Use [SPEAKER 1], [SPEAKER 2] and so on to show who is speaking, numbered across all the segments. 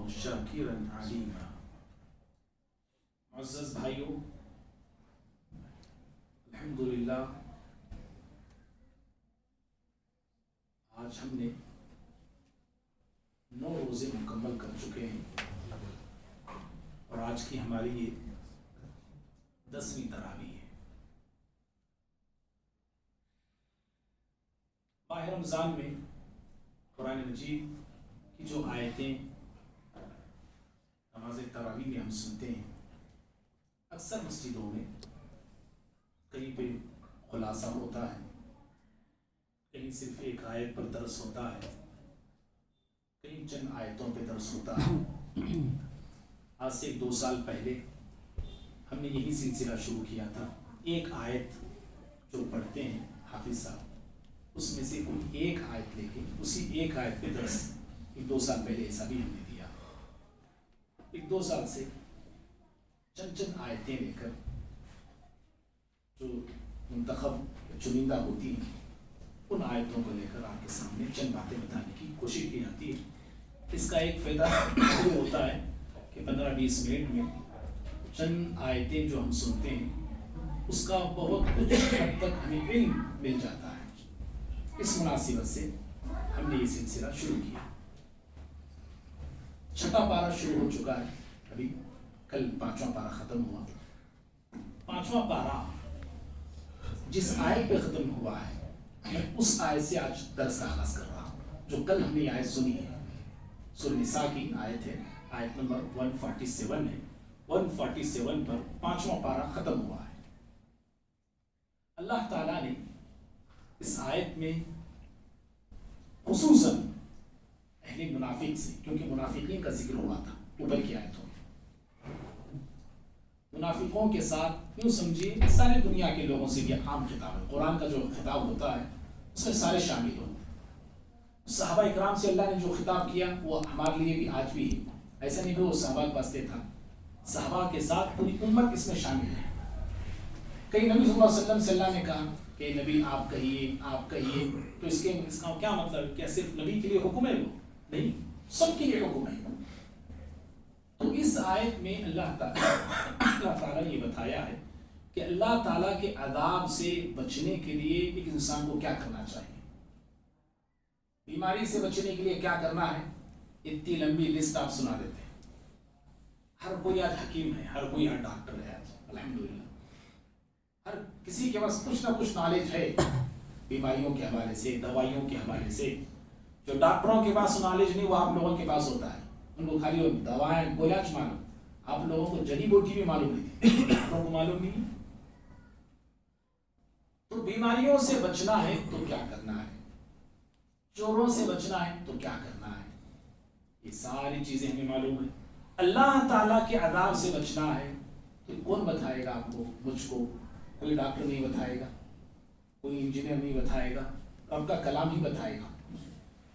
[SPEAKER 1] اللہ شاکرا علیما۔ معزز بھائیوں، الحمدللہ آج ہم نے 9 روزے مکمل کر چکے ہیں اور آج کی ہماری یہ 10ویں تراویح ہے۔ ماہ رمضان میں قرآن مجید کی جو آیتیں نماز تراویح میں ہم سنتے ہیں، اکثر مسجدوں میں کہیں پہ خلاصہ ہوتا ہے، کہیں صرف ایک آیت پر درس ہوتا ہے، کہیں چند آیتوں پہ درس ہوتا ہے۔ آج سے 2 سال پہلے ہم نے یہی سلسلہ شروع کیا تھا، ایک آیت جو پڑھتے ہیں حافظ صاحب، اس میں سے کوئی ایک آیت لے کے اسی ایک آیت پہ درس، 2 سال پہلے ایسا بھی ہم نے دیا۔ 2 سال سے چند آیتیں لے کر جو منتخب چنندہ ہوتی ہیں، ان آیتوں کو لے کر آپ کے سامنے چند باتیں بتانے کی کوشش کی جاتی ہے۔ اس کا ایک فائدہ یہ ہوتا ہے کہ 15-20 منٹ میں چند آیتیں جو ہم سنتے ہیں اس کا بہت کچھ حد تک ہمیں علم مل جاتا ہے۔ اس مناسبت سے ہم نے یہ سلسلہ شروع کیا۔ 6واں پارہ شروع ہو چکا ہے، ابھی کل 5واں پارہ ختم ہوا۔ 5واں پارہ جس آیت پہ ختم ہوا ہے، میں اس آیت سے آج درس کا آغاز کر رہا ہوں جو کل ہم نے آیت سنی ہے۔ سورہ نساء کی آیت ہے، آیت نمبر 147 ہے۔ 147 پر 5واں پارہ ختم ہوا ہے۔ اللہ تعالیٰ نے اس آیت میں خصوصاً اہل منافق سے، کیونکہ منافقین کا ذکر ہوا تھا اوپر کی آیتوں میں، منافقوں کے ساتھ یوں سمجھیے ساری دنیا کے لوگوں سے یہ عام خطاب ہے۔ قرآن کا جو خطاب ہوتا ہے اس میں سارے شامل ہوتے ہیں۔ صحابہ اکرام سے اللہ نے جو خطاب کیا وہ ہمارے لیے بھی آج بھی ہے، ایسا نہیں کہ وہ صحابہ کے واسطے تھا، صحابہ کے ساتھ پوری امت اس میں شامل ہے۔ کئی نبی صلی اللہ علیہ وسلم سے اللہ نے کہا کہ نبی آپ کہیے، تو اس کا کیا مطلب؟ کیا صرف نبی کے لیے حکم ہے؟ وہ نہیں، سب کے لیے حکم ہے۔ تو اس آیت میں اللہ تعالیٰ نے یہ بتایا ہے کہ اللہ تعالیٰ کے عذاب سے بچنے کے لیے ایک انسان کو کیا کرنا چاہیے، بیماری سے بچنے کے لیے کیا کرنا ہے۔ اتنی لمبی لسٹ آپ سنا دیتے ہیں۔ ہر کوئی آج حکیم ہے، ہر کوئی آج ڈاکٹر ہے، آج الحمدللہ ہر کسی کے پاس کچھ نہ کچھ نالج ہے بیماریوں کے حوالے سے، دوائیوں کے حوالے سے۔ جو ڈاکٹروں کے پاس نالج نہیں وہ آپ لوگوں کے پاس ہوتا ہے، ان کو خالی دوائیں گولیاں معلوم، آپ لوگوں کو جڑی بوٹی بھی معلوم نہیں تھی، ڈاکٹروں کو معلوم نہیں۔ تو بیماریوں سے بچنا ہے تو کیا کرنا ہے، چوروں سے بچنا ہے تو کیا کرنا ہے، یہ ساری چیزیں ہمیں معلوم ہے۔ اللہ تعالیٰ کے عذاب سے بچنا ہے تو کون بتائے گا آپ کو؟ مجھ کو کوئی ڈاکٹر نہیں بتائے گا، کوئی انجینئر نہیں بتائے گا، رب کا کلام ہی بتائے گا۔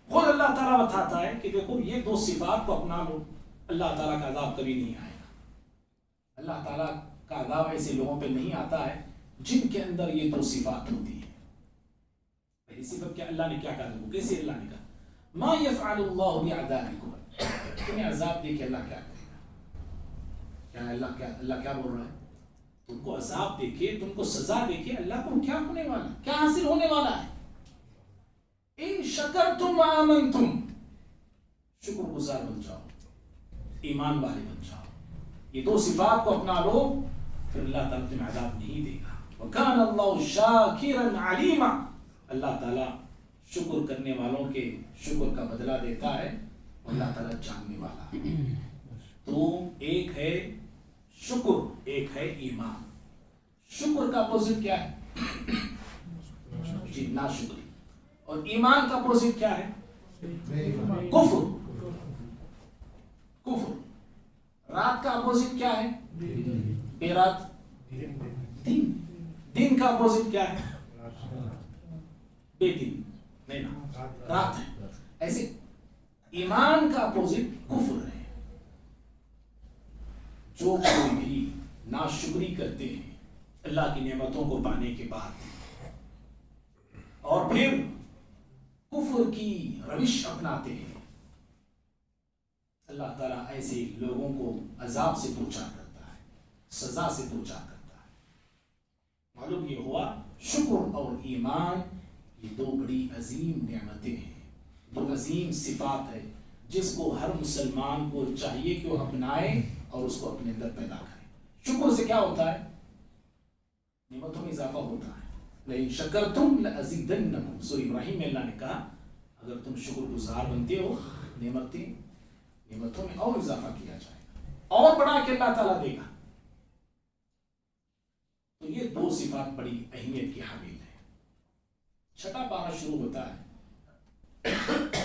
[SPEAKER 1] خود اللہ تعالیٰ بتاتا ہے کہ دیکھو یہ 2 صفات کو اپنا لو، اللہ تعالیٰ کا عذاب کبھی نہیں آئے گا۔ اللہ تعالیٰ کا عذاب ایسے لوگوں پہ نہیں آتا ہے جن کے اندر یہ 2 صفات ہوتی ہے۔ پہلی صفت کیا؟ اللہ نے کیا کہا؟ دیکھو کیسے اللہ نے کہا، ما یفعل اللہ بعذابکم، تمہیں عذاب دے کے اللہ کیا کرے گا؟ اللہ کیا بول رہا ہے؟ تم کو عذاب دے کے، تم کو سزا دے کے اللہ کو کیا ہونے والا، کیا حاصل ہونے والا ہے؟ ان شکرتم وآمنتم، شکر گزار بن جاؤ، ایمان والے بن جاؤ، یہ 2 صفات کو اپنا لو، پھر اللہ تعالیٰ تمہیں عذاب نہیں دے گا۔ وکان اللہ شاکرا علیما، اللہ تعالیٰ شکر کرنے والوں کے شکر کا بدلہ دیتا ہے، اللہ تعالیٰ جاننے والا ہے۔ تو ایک ہے شکر، ایک ہے ایمان۔ شکر کا اپوزٹ کیا ہے؟ جی ناشکری۔ اور ایمان کا اپوزٹ کیا ہے؟ کفر۔ رات کا اپوزٹ کیا ہے؟ بے رات۔ دن کا اپوزٹ کیا ہے؟ بے دن، نہیں نا، رات ہے۔ ایسے ایمان کا اپوزٹ کفر ہے۔ جو کوئی بھی ناشکری کرتے ہیں اللہ کی نعمتوں کو پانے کے بعد اور پھر کفر کی روش اپناتے ہیں، اللہ تعالیٰ ایسے لوگوں کو عذاب سے پوچھا کرتا ہے، سزا سے پوچھا کرتا ہے۔ معلوم یہ ہوا شکر اور ایمان یہ دو بڑی عظیم نعمتیں ہیں، دو عظیم صفات ہے جس کو ہر مسلمان کو چاہیے کہ وہ اپنائے اور اس کو اپنے اندر پیدا کرے۔ شکر سے کیا ہوتا ہے؟ نعمتوں میں اضافہ ہوتا ہے۔ لئن شکرتم لأزیدنکم، سورہ ابراہیم میں اللہ نے کہا اگر تم شکر گزار بنتے ہو نعمتوں میں اور اضافہ کیا جائے گا، اور بڑھا کے اللہ تعالیٰ دے گا۔ تو یہ دو صفات بڑی اہمیت کی حامل ہے۔ چھٹا پارہ شروع ہوتا ہے۔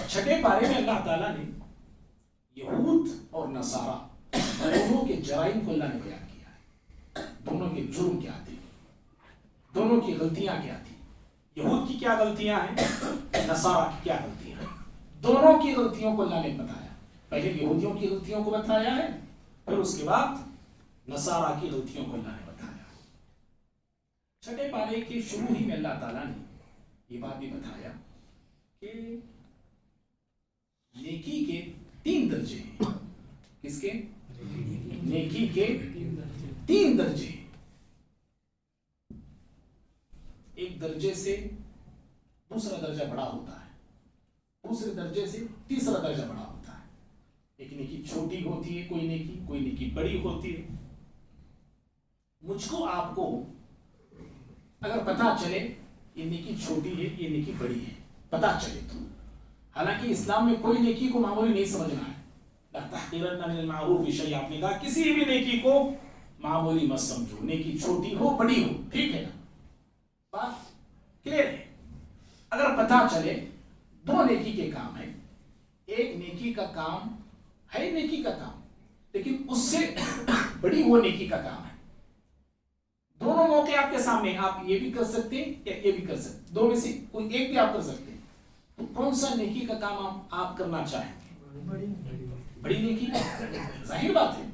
[SPEAKER 1] چھٹے پارے میں اللہ تعالیٰ نے یہود اور نصارہ دونوں کے جرائم کو اللہ نے بیان کیا ہے، دونوں کے جرم کیا تھے، دونوں کی غلطیاں کیا تھی، یہود کی کیا غلطیاں ہیں، نصارہ کی کیا غلطیاں ہیں، دونوں کی غلطیوں کو اللہ نے بتایا۔ پہلے یہودیوں کی غلطیوں کو بتایا ہے، پھر اس کے بعد نصارہ کی غلطیوں کو اللہ نے بتایا۔ چھٹے پارے کے شروع ہی میں اللہ تعالیٰ نے یہ بات بھی بتایا کہ نیکی کے 3 درجے ہیں۔ کس کے؟ نیکی کے 3 درجے ہیں۔ ایک درجے سے دوسرا درجہ بڑا ہوتا ہے، دوسرے درجے سے تیسرا درجہ بڑا ہوتا ہے۔ ایک نیکی چھوٹی ہوتی ہے، کوئی نیکی بڑی ہوتی ہے۔ مجھ کو آپ کو اگر پتہ چلے یہ نیکی چھوٹی ہے یہ نیکی بڑی ہے، پتہ چلے تو، حالانکہ اسلام میں کوئی نیکی کو معمولی نہیں سمجھنا ہے۔ لا تحقیرن من المعروف شیء، آپ نے کہا کسی بھی نیکی کو معمولی مت سمجھو، نیکی چھوٹی ہو بڑی ہو، ٹھیک ہے نا، بات کلیئر ہے۔ اگر پتہ چلے 2 نیکی کے کام ہیں، ایک نیکی کا کام ہے نیکی کا کام لیکن اس سے بڑی وہ نیکی کا کام ہے، دونوں موقع آپ کے سامنے، آپ یہ بھی کر سکتے ہیں یا یہ بھی کر سکتے ہیں، دو میں سے کوئی ایک بھی آپ کر سکتے ہیں، تو کون سا نیکی کا کام آپ کرنا چاہیں گے؟ بڑی نیکی، ظاہر بات ہے۔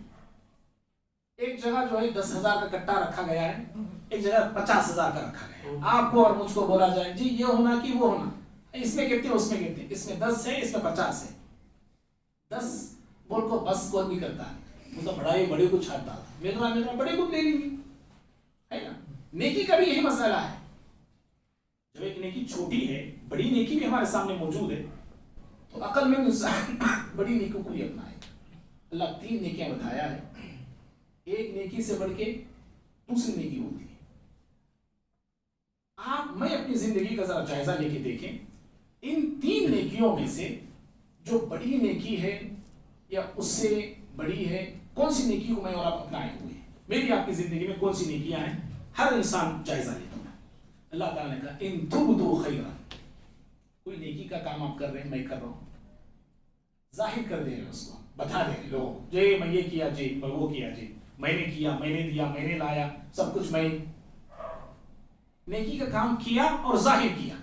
[SPEAKER 1] ایک جگہ جو ہے 10,000 کا کٹا رکھا گیا ہے، ایک جگہ 50,000 کا رکھا گیا ہے، آپ کو اور مجھ کو بولا جائے جی یہ ہونا کہ وہ ہونا، اس میں کتنے اس میں کتنے، اس میں 10 ہے اس میں 50 ہے، 10 بول کو بس کون بھی کرتا ہے، وہ تو بڑا ہی بڑے کو چھاڑتا ہے، میرا بڑے کو لے لیں گے، ہے نا۔ نیکی کا بھی یہی مسئلہ ہے، جب ایک نیکی چھوٹی ہے، بڑی نیکی بھی ہمارے سامنے موجود ہے، تو عقل میں انسان بڑی نیکیوں کو ہی اپنائے۔ اللہ 3 نیکیاں بتایا ہے، ایک نیکی سے بڑھ کے دوسری نیکی ہوتی ہے۔ میں اپنی زندگی کا ذرا جائزہ لے کے دیکھیں، ان 3 نیکیوں میں سے جو بڑی نیکی ہے یا اس سے بڑی ہے، کون سی نیکی کو میں اور آپ اپنائے ہوئے ہیں، میری آپ کی زندگی میں کون سی نیکیاں ہیں، ہر انسان جائزہ لیتا ہے۔ اللہ تعالیٰ نے کہا ان تبدوا خیرا، کوئی نیکی کا کام آپ کر رہے ہیں، میں کر رہا ہوں، ظاہر کر دے رہے ہیں، اس کو بتا دے رہے لوگوں کو، جی میں یہ کیا، جی میں وہ کیا، جی میں نے کیا، میں نے دیا، میں نے لایا، سب کچھ میں، نیکی کا کام کیا اور ظاہر کیا،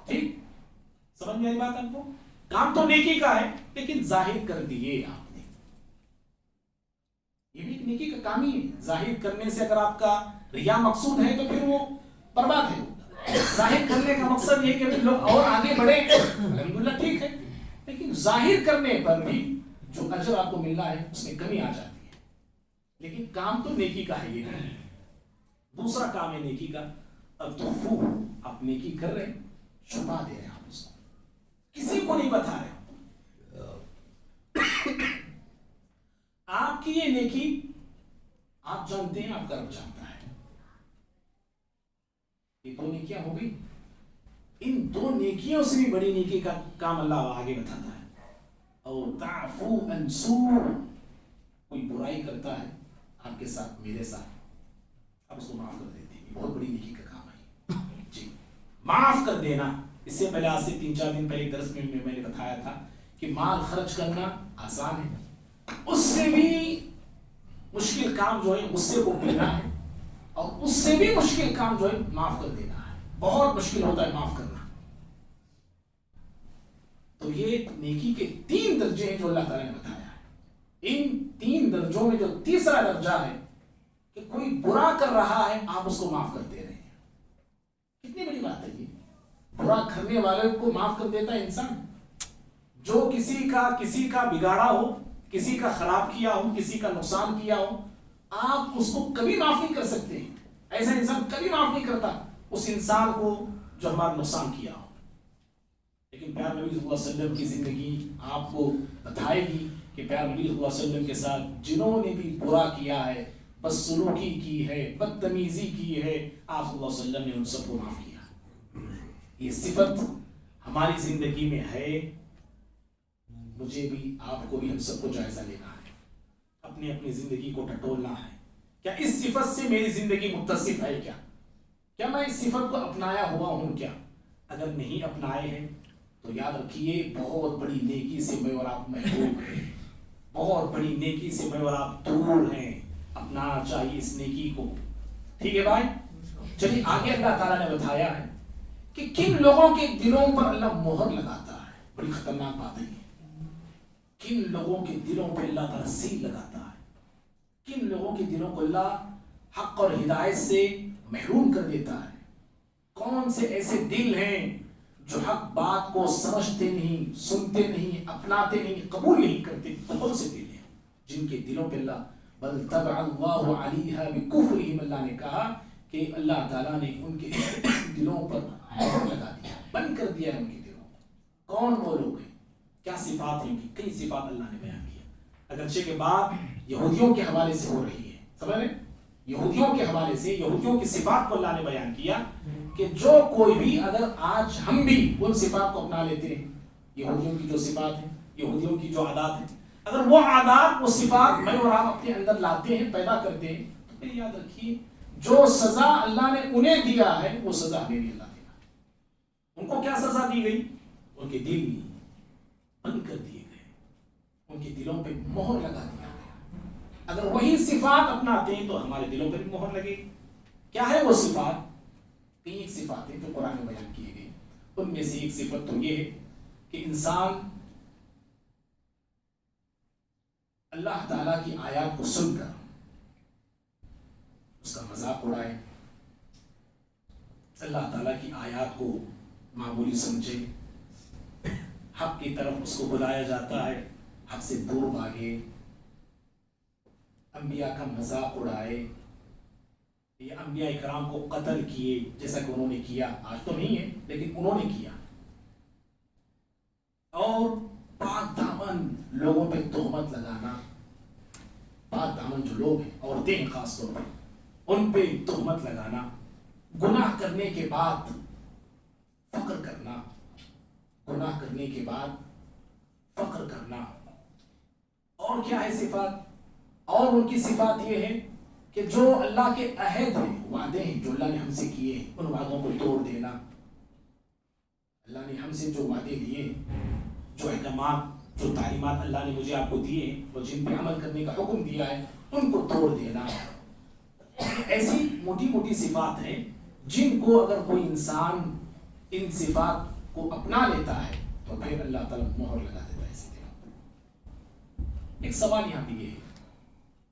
[SPEAKER 1] ٹھیک سمجھ میں آئی بات آپ کو؟ کام تو نیکی کا ہے لیکن ظاہر کر دیے آپ نے، یہ بھی ایک نیکی کا کام ہی ہے۔ ظاہر کرنے سے اگر آپ کا ریا مقصود ہے تو پھر وہ برباد ہے۔ ظاہر کرنے کا مقصد یہ کہ لوگ اور آگے بڑھے، الحمدللہ ٹھیک ہے، لیکن ظاہر کرنے پر بھی جو اجر آپ کو ملنا ہے اس میں کمی آ جاتی ہے، لیکن کام تو نیکی کا ہے۔ یہ دوسرا کام ہے نیکی کا اتخفو، آپ نیکی کر رہے ہیں، چھپا دے رہے ہیں، آپ اس کو کسی کو نہیں بتا رہے، آپ کی یہ نیکی آپ جانتے ہیں، آپ کا رب جانتا ہے۔ یہ 2 نیکیاں ہو گئی، ان 2 نیکیوں سے بھی بڑی نیکی کا کام اللہ آگے بتاتا ہے، اور تعفو عن سوء، کوئی برائی کرتا ہے آپ کے ساتھ، میرے ساتھ، آپ اس کو معاف کر دیتے ہیں، بہت بڑی نیکی کا کام ہے جی، معاف کر دینا۔ اس سے پہلے آج سے 3-4 دن پہلے درس میں نے بتایا تھا کہ مال خرچ کرنا آسان ہے، اس سے بھی مشکل کام جو ہے غصے کو پینا ہے، اور اس سے بھی مشکل کام جو ہے معاف کر دینا ہے، بہت مشکل ہوتا ہے معاف کرنا۔ تو یہ نیکی کے 3 درجے ہیں جو اللہ تعالیٰ نے بتایا ہے۔ ان 3 درجوں میں جو تیسرا درجہ ہے کہ کوئی برا کر رہا ہے، آپ اس کو معاف کر دے رہے ہیں، کتنی بڑی بات ہے یہ، برا کرنے والے کو معاف کر دیتا ہے انسان، جو کسی کا بگاڑا ہو، کسی کا خراب کیا ہو، کسی کا نقصان کیا ہو، آپ اس کو کبھی معاف نہیں کر سکتے. ایسا انسان کبھی معاف نہیں کرتا اس انسان کو جو ہمارا نقصان کیا ہو. لیکن پیارے نبی صلی اللہ علیہ وسلم کی زندگی آپ کو بتائے گی کہ پیارے نبی صلی اللہ علیہ وسلم کے ساتھ جنہوں نے بھی برا کیا ہے، بدسلوکی کی ہے، بدتمیزی کی ہے، آپ صلی اللہ علیہ وسلم نے ان سب کو معاف کیا. یہ صفت ہماری زندگی میں ہے. مجھے بھی، آپ کو بھی، ہم سب کو جائزہ لینا ہے، اپنی اپنی زندگی کو ٹٹولنا ہے. کیا اس صفت سے میری زندگی متصف ہے؟ کیا میں اس صفت کو اپنایا ہوا ہوں؟ کیا اگر نہیں اپنائے ہیں تو یاد رکھیے بہت بڑی نیکی سے میں اور آپ محروم ہیں، بہت بڑی نیکی سے میں اور آپ دور ہیں. اپنانا چاہیے اس نیکی کو. ٹھیک ہے بھائی؟ چلیے آگے اللہ تعالیٰ نے بتایا ہے کہ کن لوگوں کے دلوں پر اللہ مہر لگاتا ہے. بڑی خطرناک بات ہے یہ. کن لوگوں کے دلوں پہ اللہ تعالیٰ سیل لگاتا ہے، کن لوگوں کے دلوں کو اللہ حق اور ہدایت سے محروم کر دیتا ہے. کون سے ایسے دل ہیں جو حق بات کو سمجھتے نہیں، سنتے نہیں، اپناتے نہیں، قبول نہیں کرتے. بہت سے دل ہیں جن کے دلوں پہ اللہ بل طبع اللہ علیہا بکفرہم، اللہ نے کہا کہ اللہ تعالیٰ نے ان کے دلوں پر مہر لگا دیا، بند کر دیا ہے ان کے دلوں کو. کون وہ لوگ ہیں؟ کیا صفات ہیں؟ کہ کئی صفات اللہ نے بیان کیا. اگرچہ کہ بات یہودیوں کے حوالے سے ہو رہی ہے، سمجھ رہے؟ یہودیوں کے حوالے سے یہودیوں کی صفات کو اللہ نے بیان کیا کہ جو کوئی بھی، اگر آج ہم بھی ان صفات کو اپنا لیتے ہیں، یہودیوں کی جو صفات ہیں، یہودیوں کی جو عادات ہیں، اگر وہ عادات، وہ صفات میں اور آپ اپنے اندر لاتے ہیں، پیدا کرتے ہیں، تو پھر یاد رکھیے جو سزا اللہ نے انہیں دیا ہے وہ سزا ہمیں بھی اللہ دے گا. ان کو کیا سزا دی گئی؟ ان کے دل بند کر دیے گئے، ان کے دلوں پہ مہر لگا دیا گیا. اگر وہی صفات اپناتے ہیں تو ہمارے دلوں پہ بھی مہر لگے. کیا ہے وہ صفات؟ تین صفات ہیں جو قرآن میں بیان کیے گئے. ان میں سے ایک صفت تو یہ ہے کہ انسان اللہ تعالیٰ کی آیات کو سن کر اس کا مذاق اڑائے، اللہ تعالیٰ کی آیات کو معمولی سمجھے، حق کی طرف اس کو بلایا جاتا ہے، حق سے دور بھاگے، انبیاء کا مذاق اڑائے، یہ انبیاء اکرام کو قتل کیے جیسا کہ انہوں نے کیا. آج تو نہیں ہے لیکن انہوں نے کیا. اور پاک دامن لوگوں پہ تہمت لگانا، پاک دامن جو لوگ ہیں، عورتیں ہیں خاص طور پر، ان پہ تہمت لگانا، گناہ کرنے کے بعد فخر کرنا، گناہ کرنے کے بعد فخر کرنا. اور کیا ہے صفات؟ اور ان کی صفات یہ ہے کہ جو اللہ کے عہد ہیں، وعدے ہیں جو اللہ نے ہم سے کیے ہیں، ان وعدوں کو توڑ دینا. اللہ نے ہم سے جو وعدے لیے، جو احکامات، جو تعلیمات اللہ نے مجھے آپ کو دیے ہیں، اور جن پہ عمل کرنے کا حکم دیا ہے، ان کو توڑ دینا. ایسی موٹی موٹی صفات ہیں جن کو اگر کوئی انسان ان صفات کو اپنا لیتا ہے تو پھر اللہ تعالیٰ مہر لگا دیتا ہے اسی طرح. ایک سوال یہاں پہ یہ ہے،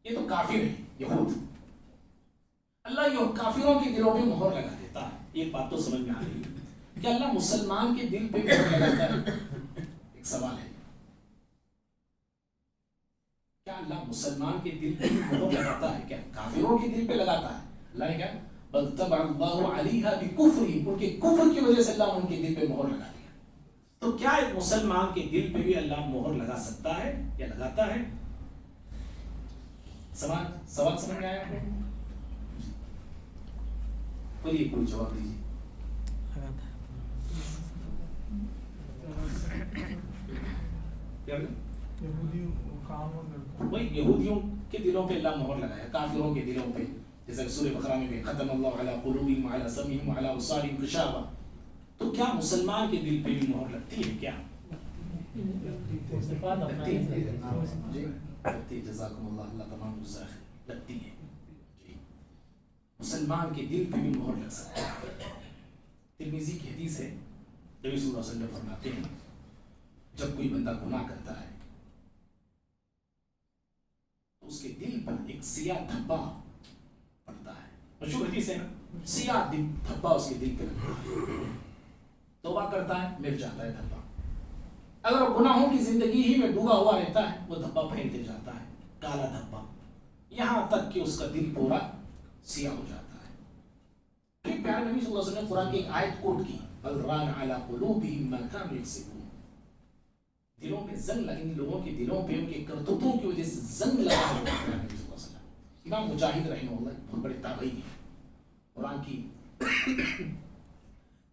[SPEAKER 1] یہ تو کافر ہے یہود، اللہ یہ کافروں کے دلوں پہ مہر لگا دیتا ہے. ایک بات تو سمجھ میں آ رہی ہے کہ اللہ مسلمان کے دل پہ مہر لگاتا ہے. ایک سوال ہے، کیا اللہ مسلمان کے دل پہ مہر لگاتا ہے؟ کیا کافروں کے دل پہ لگاتا ہے؟ اللہ نے کہا بل طبع اللہ علیہا بکفرہم، ان کے کفر کی وجہ سے اللہ نے ان کے دل پہ مہر لگا دیا. تو کیا ایک مسلمان کے دل پہ بھی اللہ مہر لگا سکتا ہے یا لگاتا ہے؟ سوال سمجھ میں آیا؟ کوئی جواب دیجیے. وہی یہودیوں کے دلوں پہ اللہ مہر لگایا، کافروں کے دلوں پہ، جیسا کہ سورہ بقرہ میں بھی ختم اللہ علی قلوبہم وعلی سمعہم وعلی ابصارہم غشاوہ. تو کیا مسلمان کے دل پہ بھی مہر لگتی ہے؟ کیا لگتی ہے؟ جزاکم اللہ، اللہ تمام جزاء خیر. لگتی ہے جی، مسلمان کے دل پہ بھی مہر لگ سکتا ہے. ترمذی کی حدیث ہے، نبی صلی اللہ علیہ وسلم فرماتے ہیں جب کوئی بندہ گناہ کرتا ہے تو اس کے دل پر ایک سیاہ دھبا پڑتا ہے. مشہور حدیث ہے نا، سیاہ دھبا اس کے دل پہ لگتا ہے. توبہ کرتا ہے، مٹ جاتا ہے دھبا. اگر گناہوں کی زندگی ہی میں ڈوبا ہوا رہتا ہے وہ دھبا پھینکتے جاتا ہے، کالا دھبا، یہاں تک کہ اس کا دل پورا سیاہ ہو جاتا ہے۔ پھر پیارے نبی صلی اللہ علیہ وسلم نے قرآن کی ایک آیت کوٹ کی، بل ران علی قلوبہم ما کانوا یکسبون، دلوں پہ زنگ لگی، لوگوں کے دلوں پہ ان کے کرتوتوں کی وجہ سے زنگ لگا ہوا ہے۔ نبی صلی اللہ علیہ وسلم امام مجاہد رحمہ اللہ بہت بڑے تابعی ہیں، قرآن کی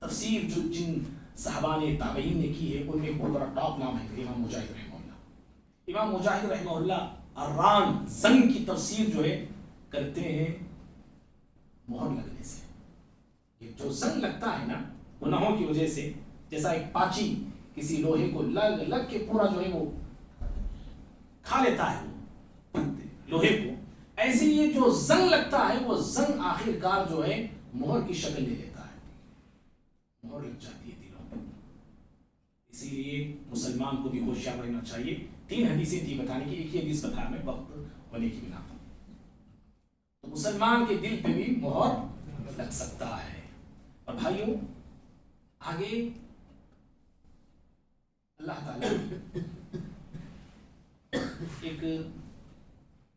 [SPEAKER 1] تفسیر جو جن صحابہ نے تابعین نے کی ہے ان میں بہت بڑا ٹاپ نام ہے امام مجاہد رحمہ اللہ۔ امام مجاہد رحمہ اللہ الران زنگ کی تفسیر جو ہے کرتے ہیں مہر لگنے سے۔ یہ جو زنگ لگتا ہے نا گناہوں کی وجہ سے، جیسا ایک پاچی کسی لوہے کو لگ لگ کے پورا جو ہے وہ کھا لیتا ہے وہ لوہے کو، ایسے یہ جو زنگ لگتا ہے وہ زنگ آخر کار جو ہے مہر کی شکل لے لیتا ہے، مہر لگ جاتی ہے دلوں پہ۔ اسی لیے مسلمان کو بھی ہوشیار رہنا چاہیے۔ 3 حدیثیں تھی بتانے کی، ایک ہی حدیث بتایا میں وقت ہونے کی بنا پر، تو مسلمان کے دل پہ بھی مہر لگ سکتا ہے۔ اور بھائیوں آگے اللہ تعالیٰ ایک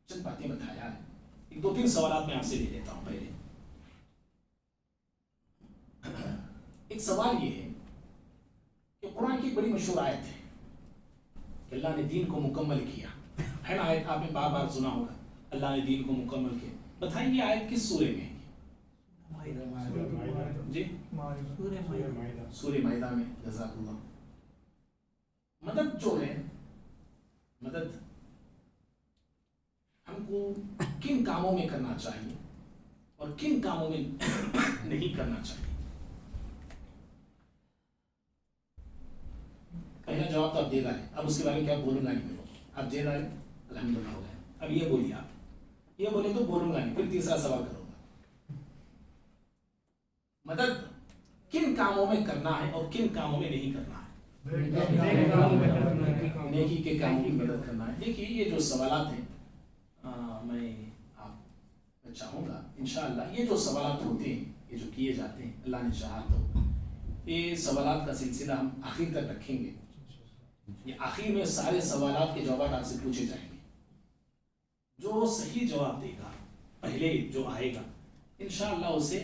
[SPEAKER 1] چند باتیں بتایا ہے، ایک 2-3 سوالات میں آپ سے لے لیتا ہوں۔ پہلے ایک سوال یہ ہے کہ قرآن کی ایک بڑی مشہور آیت ہے کہ اللہ نے دین کو مکمل کیا ہے نا، آیت آپ نے بار بار سنا ہوگا، اللہ نے دین کو مکمل کیا۔ بتائیں یہ آیت کس سورے میں ہے؟ جی سورہ مائدہ میں۔ جزاک اللہ۔ مدد جو ہے، مدد ہم کو کن کاموں میں کرنا چاہیے اور کن کاموں میں نہیں کرنا چاہیے؟ پہلا جواب تو آپ دے ڈالیں، اب اس کے بارے میں کیا بولوں گا نہیں میں، آپ دے ڈالیں الحمدللہ ہو گیا۔ اب یہ بولیے، آپ یہ بولے تو بولوں گا نہیں، پھر تیسرا سوال کروں گا۔ مدد کن کاموں میں کرنا ہے اور کن کاموں میں نہیں کرنا ہے؟ نیکی کے کاموں کی مدد کرنا ہے۔ دیکھیے یہ جو سوالات ہیں میں آپ چاہوں گا انشاءاللہ یہ جو سوالات ہوتے ہیں، یہ جو کیے جاتے ہیں، اللہ نے چاہا تو یہ سوالات کا سلسلہ ہم آخر تک رکھیں گے۔ یہ آخر میں سارے سوالات کے جوابات آپ سے پوچھے جائیں گے، جو صحیح جواب دے گا پہلے جو آئے گا انشاءاللہ اسے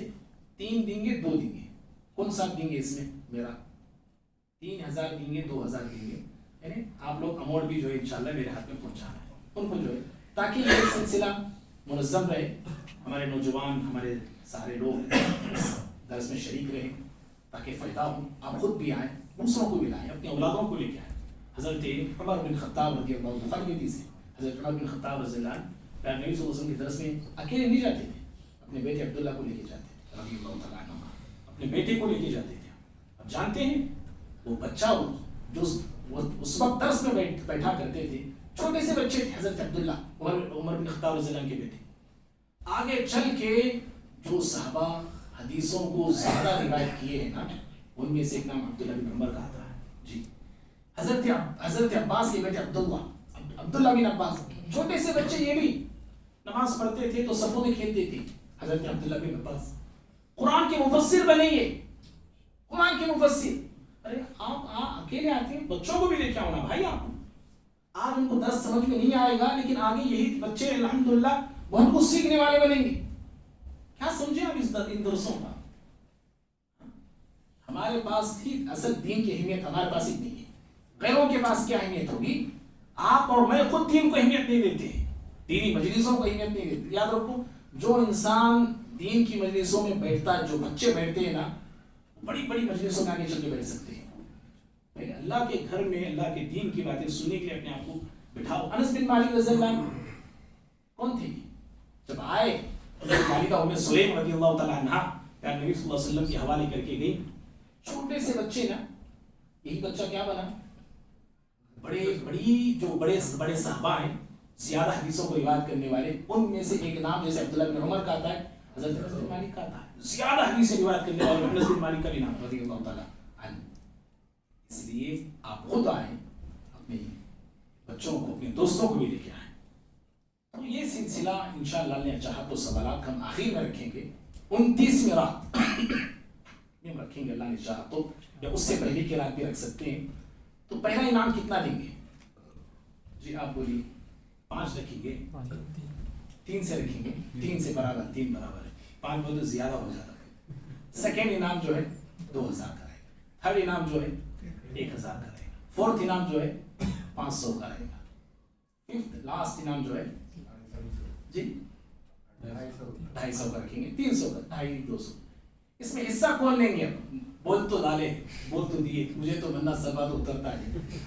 [SPEAKER 1] 3 دیں گے، 2 دیں گے۔ کون سا دیں گے اس میں؟ میرا 3000 دیں گے، 2000 دیں گے، یعنی آپ لوگ اماؤنٹ بھی جو ہے انشاءاللہ میرے ہاتھ میں پہنچانا ہے ان کو جو ہے، تاکہ یہ سلسلہ منظم رہے، ہمارے نوجوان ہمارے سارے لوگ اس درس میں شریک رہیں تاکہ فائدہ ہو، آپ خود بھی آئیں، دوسروں کو بھی لائیں، اپنے اولادوں کو لے کے آئیں۔ حضرت عمر بن خطاب رضی اللہ عنہ، بخاری کی حدیث ہے، حضرت عمر بن خطاب رضی اللہ عنہ پیارے نبی صلی اللہ علیہ وسلم کے درس میں اکیلے نہیں جاتے تھے، اپنے بیٹے عبداللہ کو لے کے جاتے تھے رضی اللہ تعالیٰ عنہ، اپنے بیٹے کو لے کے جاتے تھے۔ اب جانتے ہیں وہ بچہ جو اس وقت درس میں بیٹھا کرتے تھے، چھوٹے سے بچے تھے حضرت عبداللہ عمر بن خطاب رضی اللہ عنہ کے بیٹے۔ آگے چل کے جو صحابہ حدیثوں کو زیادہ روایت کیے ہیں نا، ان میں سے ایک نام عبداللہ بن عمر کا آتا ہے۔ جی حضرت عباس کے بیٹے عبداللہ بن عباس، چھوٹے سے بچے، یہ بھی نماز پڑھتے تھے تو صفوں میں کھیلتے تھے۔ حضرت عبداللہ بن عباس قرآن کے مفسر بنے، یہ قرآن کے مفسر۔ ارے آپ اکیلے آتے ہیں، بچوں کو بھی لے کے آؤ نا بھائی، آپ آج ان کو درس سمجھ میں نہیں آئے گا لیکن آگے یہی بچے الحمدللہ بہت کچھ سیکھنے والے بنیں گے۔ کیا سمجھیں آپ ان درسوں کا؟ ہمارے پاس ہی اصل دین کی اہمیت ہمارے پاس ہی نہیں ہے، غیروں کے پاس کیا اہمیت ہوگی؟ آپ اور میں خود دین کو اہمیت نہیں دیتے ہیں، دینی مجلسوں کو اہمیت نہیں دیتے۔ یاد رکھو جو انسان دین کی مجلسوں میں بیٹھتا ہے، جو بچے بیٹھتے ہیں نا، بڑی بڑی مجلسوں میں آگے چل کے بیٹھ سکتے ہیں۔ اللہ کے گھر میں اللہ کے دین کی باتیں سننے کے لیے اپنے آپ کو بٹھاؤ۔ انس بن مالک رضی اللہ عنہ کون تھے؟ جب آئے مالکہ ام سلیم رضی اللہ تعالیٰ عنہ پیارے نبی صلی اللہ علیہ وسلم کے حوالے کر کے گئی، چھوٹے سے بچے نا، یہی بچہ کیا بنا؟ بڑے صحابہ ہیں، زیادہ حدیثوں کو روایت کرنے والے، ان میں سے ایک نام جیسے عبداللہ بن عمر کا آتا ہے، حضرت انس بن مالک کا آتا ہے، زیادہ حدیثیں روایت کرنے والے انس بن مالک کا بھی نام رضی اللہ تعالیٰ عنہ۔ اس لیے آپ خود آئیں، اپنے بچوں کو، اپنے دوستوں کو بھی لے کے آئیں۔ تو یہ سلسلہ انشاءاللہ نے چاہا تو سوالات ہم آخر میں رکھیں گے، 29ویں رات میں رکھیں گے اللہ نے چاہا تو، یا اس سے پہلے کی رات بھی رکھ سکتے ہیں۔ تو پہلا انعام کتنا دیں گے؟ جی آپ بولیے. 5 رکھیں گے, 3 سے رکھیں گے, 3 سے برابر, 3 برابر ہے, 5 بولے تو زیادہ ہو جاتا ہے. سیکنڈ انعام جو ہے 2000 کا رہے گا. تھرڈ انعام جو ہے 1000 کا رہے گا. فورتھ انعام جو ہے 500 کا رہے گا. ففتھ لاسٹ انعام جو ہے جی 250 کا رکھیں گے. 300 کا, 250. اس میں حصہ کون لیں گے؟ بول تو ڈالے, بول تو دیے, مجھے تو بننا سبا تو اترتا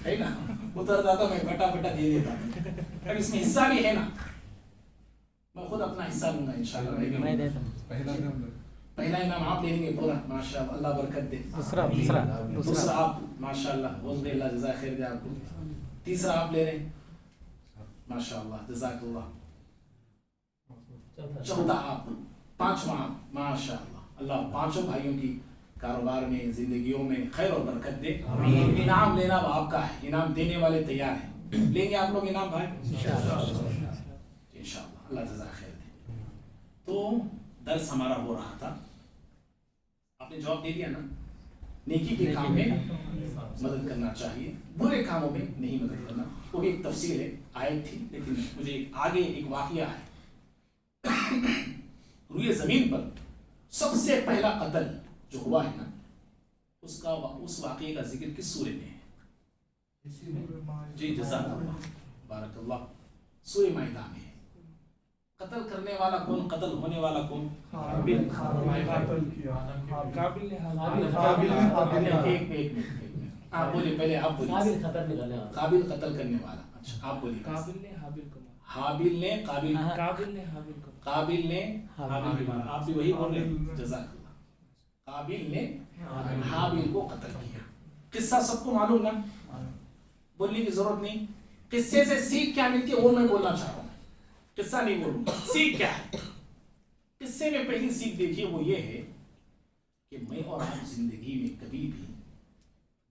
[SPEAKER 1] ہے نا, اترتا تو میں پٹا پٹا دے دیتا. اب اس میں حصہ بھی ہے نا, میں خود اپنا حصہ لوں گا انشاءاللہ. پہلا انعام آپ لے لیں گے پورا, ماشاءاللہ, اللہ برکت دے. دوسرا آپ ماشاءاللہ, بول دے اللہ جزائے خیر دے آپ کو. تیسرا آپ لے رہے ہیں, ماشاءاللہ, جزاک اللہ. چوتھا آپ, پانچواں آپ, ماشاءاللہ, اللہ پانچوں بھائیوں کی کاروبار میں, زندگیوں میں خیر اور برکت دے. انعام لینا آپ کا ہے, انعام دینے والے تیار ہیں. لیں گے آپ لوگ انعام بھائی انشاءاللہ, اللہ جزائے خیر دے. تو درس ہمارا ہو رہا تھا, آپ نے جواب دے دیا نا. نیکی کے کام میں مدد کرنا چاہیے, برے کاموں میں نہیں مدد کرنا. وہ بھی ایک تفصیل ہے, آیت تھی, لیکن مجھے آگے ایک واقعہ ہے. روئے زمین پر سب سے پہلا قتل جو ہوا ہے نا, اس واقعے کا ذکر کس سورے میں ہے؟ جی جزاک اللہ, بارک اللہ, سورہ مائدہ میں ہے. قتل کرنے والا کون, قتل ہونے والا کون؟ آپ بولیے, پہلے آپ بولیے. قابل قتل کرنے والا. اچھا آپ بولیے. حابیل نے قابل نے حابیل, آپ بھی وہی بول رہے ہیں, جزاک اللہ. قابل نے حابیل کو قتل کیا. قصہ سب کو معلوم نا, بولنے کی ضرورت نہیں. قصے سے سیکھ کیا ملتی ہے وہ میں بولنا چاہ رہا ہوں, قصہ نہیں بولوں گا. سیکھ کیا ہے قصے میں؟ پہلی سیکھ دیکھیے, وہ یہ ہے کہ میں اور آپ زندگی میں کبھی بھی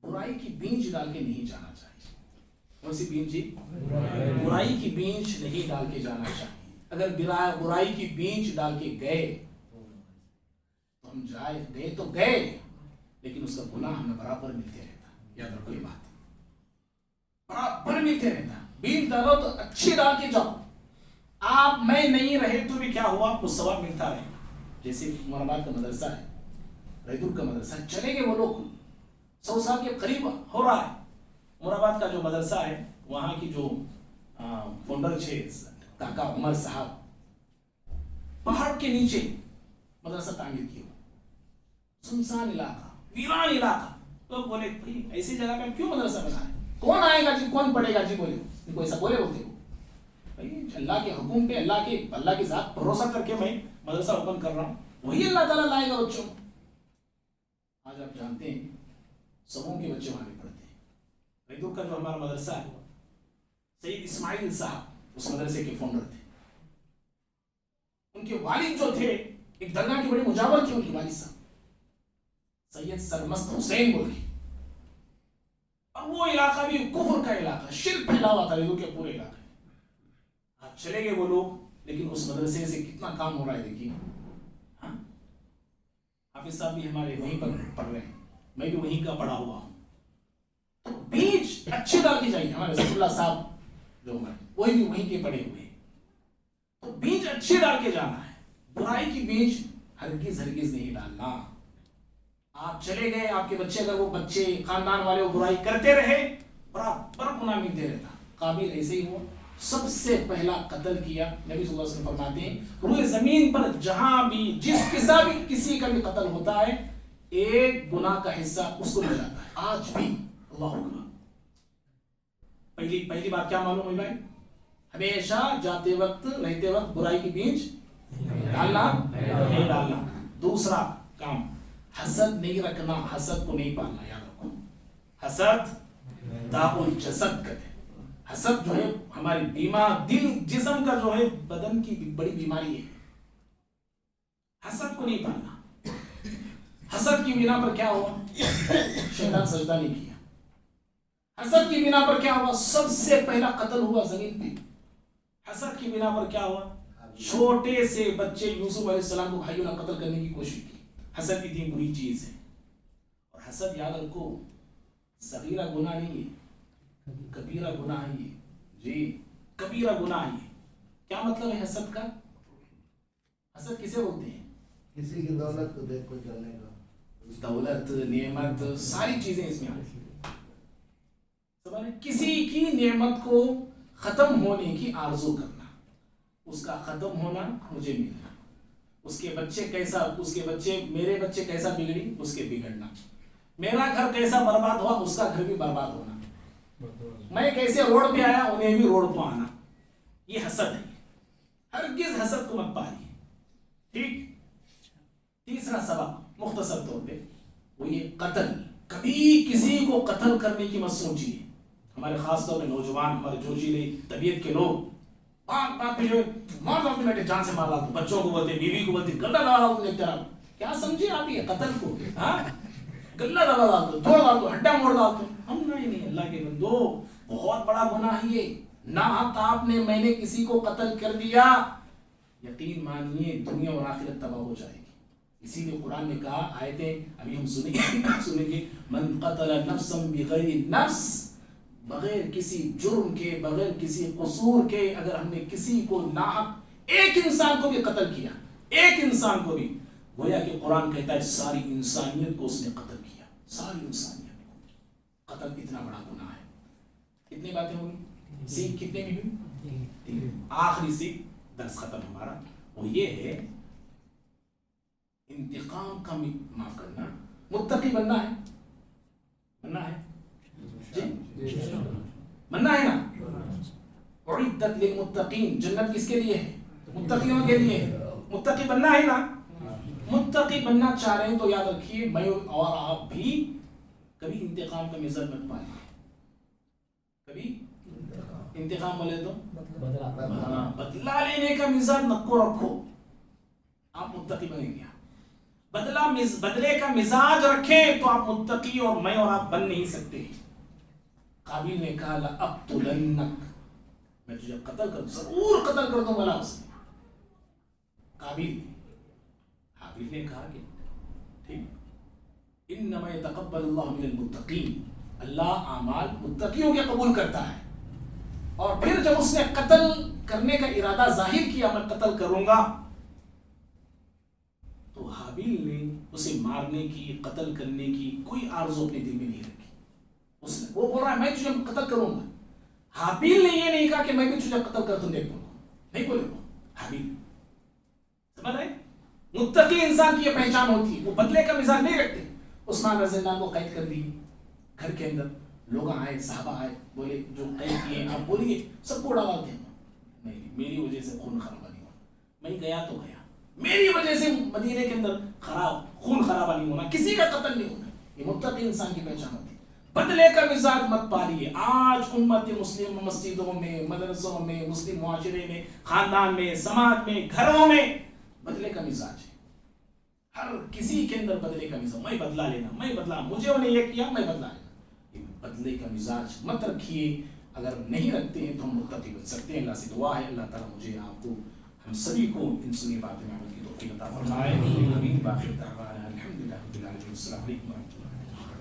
[SPEAKER 1] برائی کی بیج ڈال کے نہیں جانا چاہیے. کون سی بیج جی؟ برائی کی بیج نہیں ڈال کے جانا چاہیے. اگر برائی کی بیج ڈال کے گئے تو ہم گئے تو گئے, لیکن اس کا گناہ ہمیں برابر ملتے رہتا. یاد رکھو یہ بات, برابر ملتے رہتا. بیج ڈالو تو اچھی ڈال کے جاؤ. آپ میں نہیں رہے تو بھی کیا ہوا, آپ کو ثواب ملتا رہے. جیسے مرآباد کا مدرسہ ہے, ریدور کا مدرسہ ہے, چلے گئے وہ لوگ 100 سال کے قریب ہو رہا ہے. مرآباد کا جو مدرسہ ہے, وہاں کی جو فاؤنڈر تھے کاکا عمر صاحب, پہاڑ کے نیچے مدرسہ تعمیر کیا. سنسان علاقہ, ویران علاقہ. لوگ بولے بھائی ایسی جگہ پہ کیوں مدرسہ بنا ہے, کون آئے گا جی, کون پڑھے گا جی؟ بولے کوئی ایسا بولے بولتے ہو بھائی, اللہ کے حکم پہ, اللہ کی ذات بھروسہ کر کے میں مدرسہ اوپن کر رہا ہوں, وہی اللہ تعالیٰ لائے گا بچوں. آج آپ جانتے ہیں سبوں کے بچے وہاں پہ پڑھتے ہیں. ریدور کا جو ہمارا مدرسہ ہے, سید اسماعیل صاحب اس مدرسے کے فاؤنڈر تھے. ان کے والد جو تھے, ایک درگاہ کی بڑی مجاور تھی ان کے والد صاحب, سید سرمست حسین بول کے. اور وہ علاقہ بھی کفر کا علاقہ, شرک پھیلا ہوا تھا ریدور کے پورے علاقے. آپ چلے گئے وہ لوگ, لیکن اس مدرسے سے کتنا کام ہو رہا ہے دیکھیے. حافظ صاحب بھی ہمارے وہیں پر پڑھ رہے ہیں, میں بھی وہیں کا پڑھا ہوا ہوں. تو بیج اچھے ڈال کے جائیے. ہمارے رسول اللہ صاحب جو ہمارے, وہی بھی وہیں کے پڑے ہوئے ہیں. تو بیج اچھے ڈال کے جانا ہے, برائی کی بیج ہرگز نہیں ڈالنا. آپ چلے گئے, آپ کے بچے, اگر وہ بچے خاندان والے وہ برائی کرتے رہے, برابر گناہ ملتے رہتا. قابل ایسے ہی ہوا, سب سے پہلا قتل کیا. نبی صلی اللہ علیہ وسلم فرماتے ہیں روئے زمین پر جہاں بھی کسی کا بھی قتل ہوتا ہے, ایک گناہ کا حصہ اس کو مل جاتا ہے. آج بھی اللہ اکبر. پہلی بات کیا معلوم ہوئی بھائی, ہمیشہ جاتے وقت رہتے وقت برائی کی بیج ڈالنا نہیں ڈالنا. دوسرا کام, حسد نہیں رکھنا, حسد کو نہیں پالنا. یاد رکھو, حسد داء الجسد کہتے ہیں. حسد جو ہے ہماری دل جسم کا جو ہے بدن کی بڑی بیماری ہے. حسد کو نہیں پالنا. حسد کی بنا پر کیا ہوا, شیطان سجدہ نہیں کیا. حسد کی بنا پر کیا ہوا, سب سے پہلا قتل ہوا زمین پہ. حسد کی بنا پر کیا ہوا, چھوٹے سے بچے یوسف علیہ السلام کو بھائیوں نے قتل کرنے کی کوشش کی. حسد اتنی بری چیز ہے. اور حسد یاد رکھو صغیرہ گناہ نہیں ہے, کبیرہ گناہ ہے یہ، جی کبیرہ گناہ ہے۔ کیا مطلب ہے حسد کا؟ حسد کسے بولتے ہیں؟
[SPEAKER 2] کسی کی دولت کو دیکھ کو جلنے کا،
[SPEAKER 1] دولت، نعمت، ساری چیزیں اس میں آ رہی ہیں۔ کسی کی نعمت کو ختم ہونے کی آرزو کرنا، اس کا ختم ہونا مجھے ملنا، اس کے بچے کیسا، اس کے بچے، میرے بچے کیسا بگڑی اس کے بگڑنا، میرا گھر کیسا برباد ہوا اس کا گھر بھی برباد ہونا، میں کیسے روڈ پہ آیا انہیں بھی روڈ پہ آنا، یہ حسد ہے۔ ہرگز حسد کو مت پالیے، ٹھیک۔ تیسرا سبق مختصر طور پہ وہ یہ قتل، کبھی کسی کو قتل کرنے کی مت سوچیے۔ ہمارے خاص طور پہ نوجوان، ہمارے جوشیلے طبیعت کے لوگ بات بات پہ جو مار ڈالتے، بیٹے جان سے مار ڈالتے، بچوں کو بولتے، بیوی کو بولتے، گلا ڈالا ڈالتے، ایک طرح کیا سمجھے آپ یہ قتل کو؟ ہاں گلا ڈالا ڈالتے، توڑ ڈالتے، ہڈا موڑ ڈالتے۔ ہم نہیں، اللہ کے بندو بہت بڑا گناہ ہے یہ، نہ آپ نے، میں نے کسی کو قتل کر دیا، یقین مانیے دنیا اور آخرت تباہ ہو جائے گی۔ اسی لیے قرآن نے کہا، آیتیں ابھی ہم سنیں گے، من قتل نفسا بغیر نفس، بغیر کسی جرم کے، بغیر کسی قصور کے، اگر ہم نے کسی کو ناحق ایک انسان کو بھی قتل کیا، ایک انسان کو بھی، گویا کہ قرآن کہتا ہے ساری انسانیت کو اس نے قتل کیا، ساری انسانیت کو۔ قتل اتنا بڑا گناہ ہے۔ کتنی باتیں ہوئی؟ سیکھ کتنے میں ہوئی؟ تین۔ آخری سیکھ، درس ختم ہمارا، وہ یہ ہے انتقام کا معاف کرنا، متقی بننا ہے، بننا ہے جی، بننا ہے نا۔ اعدت للمتقین، جنت کس کے لیے ہے؟ متقیوں کے لیے۔ متقی بننا ہے نا۔ متقی بننا چاہ رہے ہیں تو یاد رکھیے، میں اور آپ بھی کبھی انتقام کا مزاج مت پائیں، کبھی انتقام بولے تو بدلہ لینے کا مزاج نکو رکھو، آپ متقی بنیں گے۔ بدلے کا مزاج رکھیں تو آپ متقی، اور میں اور آپ بن نہیں سکتے۔ قابیل نے کہا لأقتلنک، میں تجھے قتل کر، ضرور قتل کر دوں گا اس نے۔ قابیل، حابیل نے کہا کہ ٹھیک، انما يتقبل اللہ من المتقین، اللہ اعمال متقیوں کے قبول کرتا ہے۔ اور پھر جب اس نے قتل کرنے کا ارادہ ظاہر کیا، میں قتل کروں گا، تو حابیل نے اسے مارنے کی، قتل کرنے کی کوئی آرزو اپنے دل میں نہیں رکھی۔ اس نے، وہ بول رہا ہے میں تجھے قتل کروں گا، حابیل نے یہ نہیں کہا کہ میں بھی تجھے قتل کر دوں، دیکھوں گا، نہیں بولے وہ حابیل۔ سمجھ رہے؟ متقی انسان کی یہ پہچان ہوتی ہے، وہ بدلے کا مزاج نہیں رکھتے۔ عثمان رضی اللہ عنہ کو قید کر دی گھر کے اندر، لوگ آئے، صحابہ آئے، بولے جو قید کیے آپ بولیے، سب کو اڑا ڈالتے ہیں۔ نہیں، میری وجہ سے خون خرابہ نہیں ہونا، میں گیا تو گیا، میری وجہ سے مدینے کے اندر خون خرابہ نہیں ہونا، کسی کا قتل نہیں ہونا۔ یہ متقی انسان کی پہچان ہوتی ہے۔ بدلے کا مزاج مت پالیے۔ آج امت مسلم مسجدوں میں، مدرسوں میں، مسلم معاشرے میں، خاندان میں، سماج میں، گھروں میں بدلے کا مزاج ہے۔ ہر کسی کے اندر بدلے کا مزاج، میں بدلا لینا، میں بدلا، مجھے انہیں یہ کیا میں بدلا لینا۔ بدلے کا مزاج مت رکھیے۔ اگر نہیں رکھتے ہیں تو ہم متقی بن سکتے ہیں۔ اللہ سے دعا ہے اللہ تعالیٰ مجھے، آپ کو، ہم سبھی کو ان سنی باتوں میں عمل کی توفیق عطا فرمائے۔ آمین۔ باقی دعوانا الحمدللہ رب العالمین۔ السلام علیکم ورحمۃ اللہ۔